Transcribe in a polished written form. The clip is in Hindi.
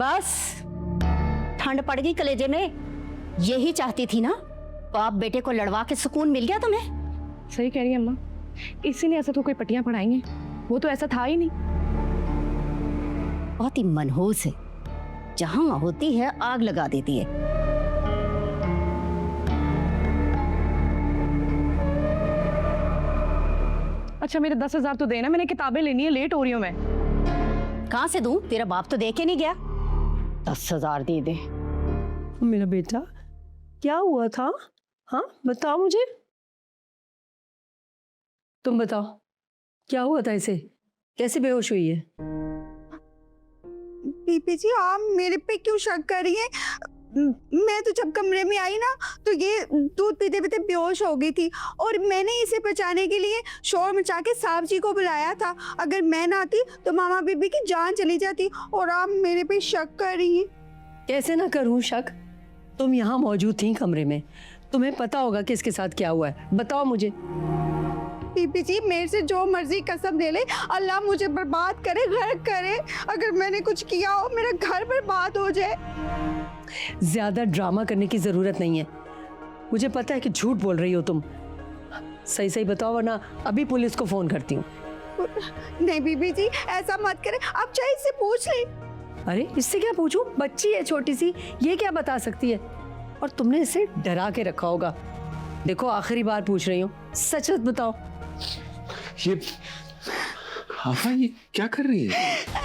बस ठंड पड़ गई कलेजे में। यही चाहती थी ना, बाप बेटे को लड़वा के सुकून मिल गया तुम्हें। सही कह रही है अम्मा, इसी ने ऐसा तो कोई पट्टियां पढ़ाई हैं, वो तो ऐसा था ही नहीं। बहुत ही मनहूस है, जहां होती है आग लगा देती है। अच्छा मेरे 10,000 तो देना, मैंने किताबें लेनी है, लेट हो रही हूँ मैं। कहां से दूं? तेरा बाप तो दे के नहीं गया। 10,000 दे दे। मेरा बेटा क्या हुआ था? हाँ बताओ मुझे, तुम बताओ क्या हुआ था इसे, कैसे बेहोश हुई है? बीबी जी आप मेरे पे क्यों शक कर रही हैं? मैं तो जब कमरे में आई ना तो ये दूध पीते पीते बेहोश हो गई थी और मैंने इसे बचाने के लिए शोर मचा के साहब जी को बुलाया था। अगर मैं ना आती तो मामा बीबी की जान चली जाती और आप मेरे पे शक कर रही हैं। कैसे ना करूं शक, तुम यहाँ मौजूद थी कमरे में, तुम्हें पता होगा कि इसके साथ क्या हुआ है, बताओ मुझे। बीबी जी मेरे से जो मर्जी कसम ले ले, अल्लाह मुझे बर्बाद करे, गर्क करे। अगर मैंने कुछ किया हो मेरा घर बर्बाद हो जाए। ज्यादा ड्रामा करने की जरूरत नहीं है, मुझे पता है कि झूठ बोल रही हो तुम। सही सही बताओ वरना अभी पुलिस को फोन करती हूँ। नहीं बीबी जी ऐसा मत करें, आप चाहे इससे पूछ ले। अरे इससे क्या पूछूं, बच्ची है छोटी सी, ये क्या बता सकती है? और तुमने इसे डरा के रखा होगा। देखो आखिरी बार पूछ रही हूँ, सच सच बताओ। ये आफा ये क्या कर रही है?